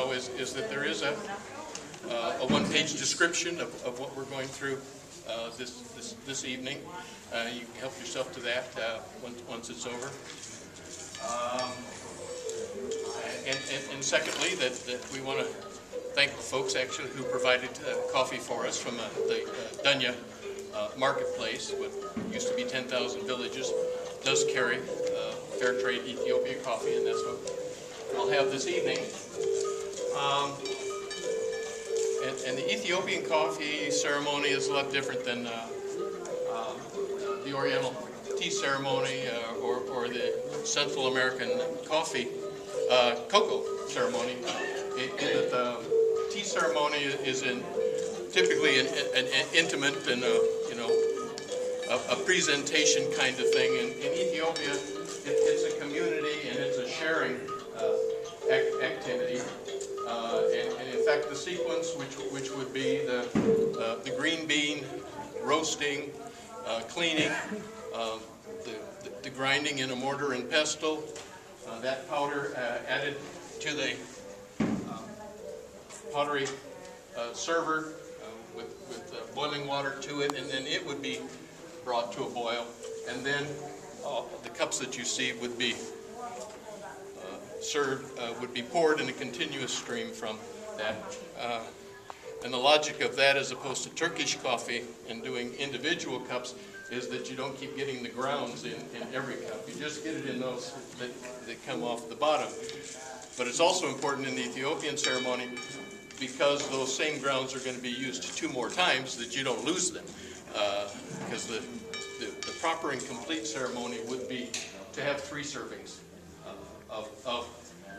know is that there is a one-page description of what we're going through this evening. You can help yourself to that once it's over. And secondly, that we want to thank the folks actually who provided coffee for us from the Dunya marketplace. What used to be 10,000 villages does carry fair trade Ethiopian coffee, and that's what I'll have this evening. And the Ethiopian coffee ceremony is a lot different than the Oriental tea ceremony or the Central American cocoa ceremony. In that the tea ceremony is typically an intimate and a presentation kind of thing. In Ethiopia, it's a community and it's a sharing activity. And in fact, the sequence, which would be the green bean roasting, cleaning, the grinding in a mortar and pestle, that powder added to the pottery server with boiling water to it, and then it would be brought to a boil, and then the cups that you see would be served, would be poured in a continuous stream from that. And the logic of that, as opposed to Turkish coffee and doing individual cups, is that you don't keep getting the grounds in every cup. You just get it in those that come off the bottom. But it's also important in the Ethiopian ceremony, because those same grounds are going to be used 2 more times, that you don't lose them. Because the proper and complete ceremony would be to have 3 servings of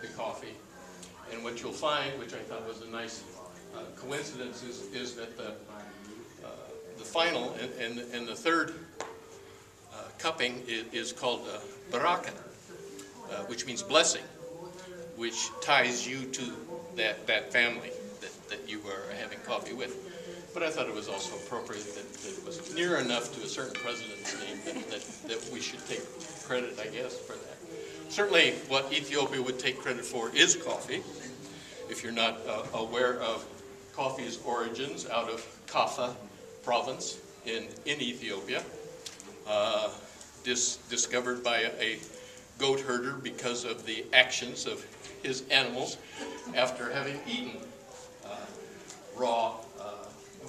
the coffee. And what you'll find, which I thought was a nice coincidence, is that the final and the third cupping is called baraka, which means blessing, which ties you to that family that you are having coffee with. But I thought it was also appropriate that it was near enough to a certain president's name that we should take credit, I guess, for that. Certainly what Ethiopia would take credit for is coffee. If you're not aware of coffee's origins, out of Kaffa province in Ethiopia, discovered by a goat herder because of the actions of his animals after having eaten raw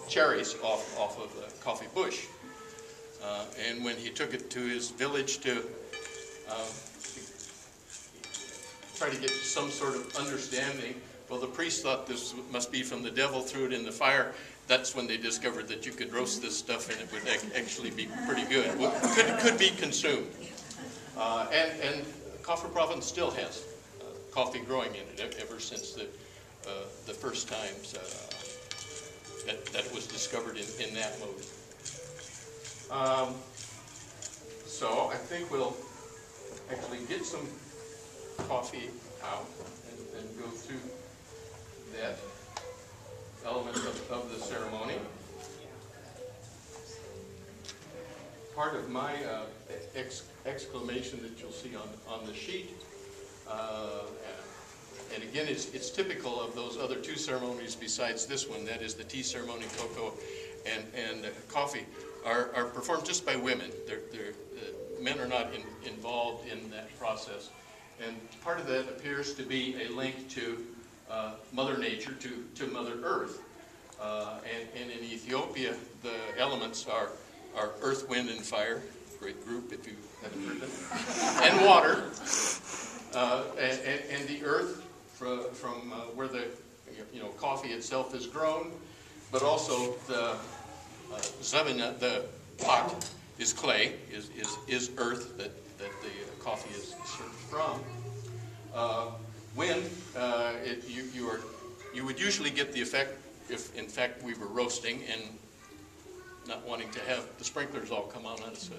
cherries off of a coffee bush. And when he took it to his village to try to get some sort of understanding, well, the priest thought this must be from the devil, threw it in the fire. That's when they discovered that you could roast this stuff and it would actually be pretty good. Well, could be consumed. And Kaffa province still has coffee growing in it ever since the first times that it was discovered in that mode. So I think we'll actually get some coffee out and go through that element of the ceremony. Part of my exclamation that you'll see on the sheet, and again, it's typical of those other 2 ceremonies besides this one, that is the tea ceremony, cocoa, and coffee, are performed just by women. Men are not involved in that process. And part of that appears to be a link to Mother Nature, to Mother Earth. And in Ethiopia, the elements are earth, wind, and fire. Great group if you haven't heard them. And water. And the earth from where the coffee itself is grown, but also the zabina, the pot, is clay, is earth that the coffee is served from. Wind, you would usually get the effect if, in fact, we were roasting and not wanting to have the sprinklers all come on us.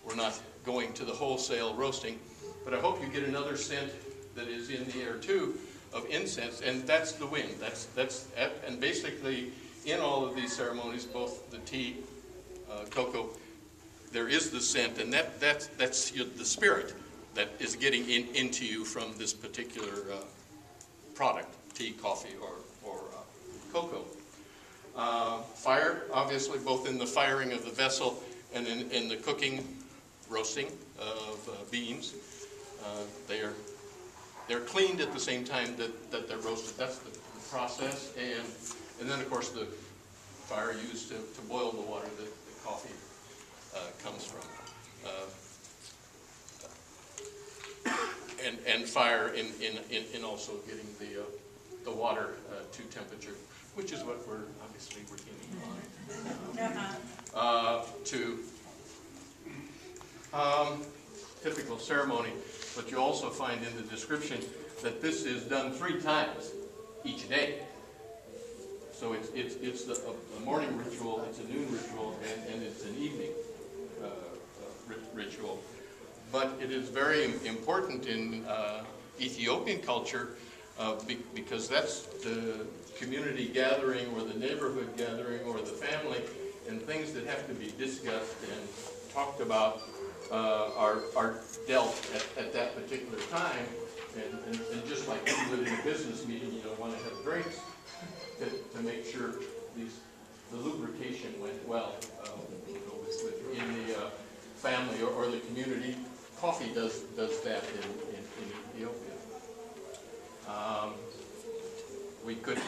We're not going to the wholesale roasting, but I hope you get another scent that is in the air too of incense, and that's the wind. And basically in all of these ceremonies, both the tea, cocoa, there is the scent, and that's the spirit that is getting into you from this particular product, tea, coffee, or cocoa. Fire, obviously, both in the firing of the vessel and in the cooking, roasting of beans. They're cleaned at the same time that they're roasted. That's the process. And then, of course, the fire used to boil the water that the coffee comes from. And fire in also getting the water to temperature, which is what we're obviously working on. Typical ceremony, but you also find in the description that this is done 3 times each day. So it's a morning ritual, it's a noon ritual, and it's an evening ritual. But it is very important in Ethiopian culture because that's the community gathering or the neighborhood gathering or the family, and things that have to be discussed and talked about are dealt at that particular time. And just like you would in a business meeting, you don't want to have drinks to make sure the lubrication went well within the family or the community. Coffee does that in Ethiopia. We could,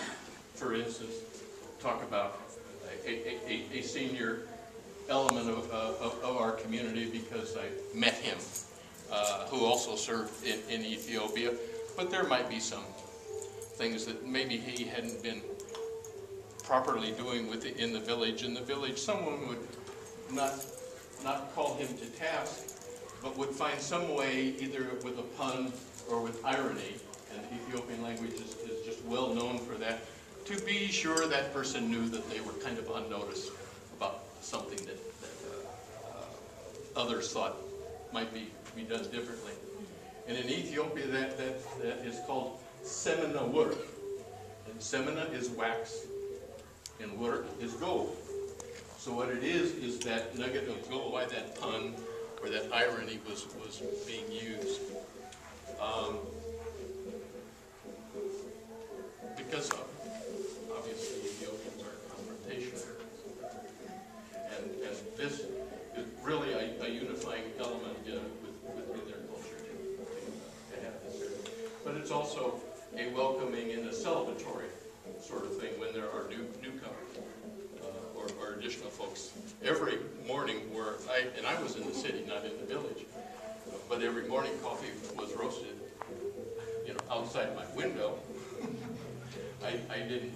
for instance, talk about a senior element of our community because I met him, who also served in Ethiopia. But there might be some things that maybe he hadn't been properly doing in the village. In the village, someone would not call him to task, but would find some way, either with a pun or with irony, and Ethiopian language is just well known for that, to be sure that person knew that they were kind of unnoticed about something that others thought might be done differently. And in Ethiopia, that is called semina work. And semina is wax, and work is gold. So what it is that nugget of gold, why that pun or that irony was being used. Because obviously Ethiopians are confrontational. And this is really a unifying element within their culture to have this here. But it's also a welcoming and a celebratory sort of thing when there are newcomers or additional folks. Every morning I was in the city, not in the village, but every morning coffee was roasted, outside my window. I didn't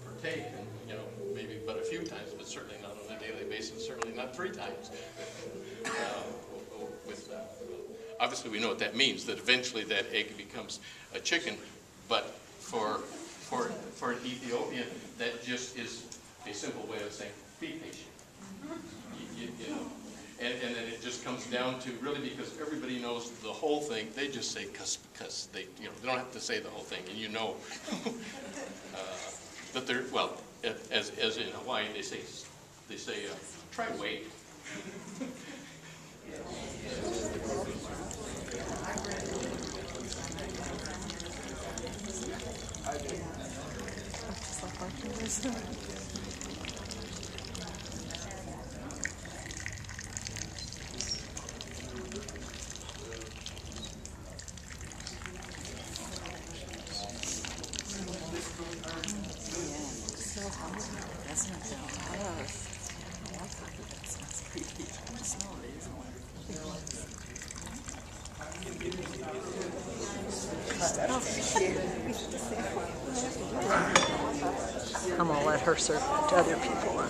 partake, and maybe but a few times, but certainly not on a daily basis. Certainly not 3 times. With that, obviously, we know what that means. That eventually that egg becomes a chicken. But for an Ethiopian, that just is a simple way of saying be patient. And then it just comes down to really because everybody knows the whole thing. They just say because they don't have to say the whole thing, and that they're as in Hawaii they say try wait. I'm going to let her serve to other people.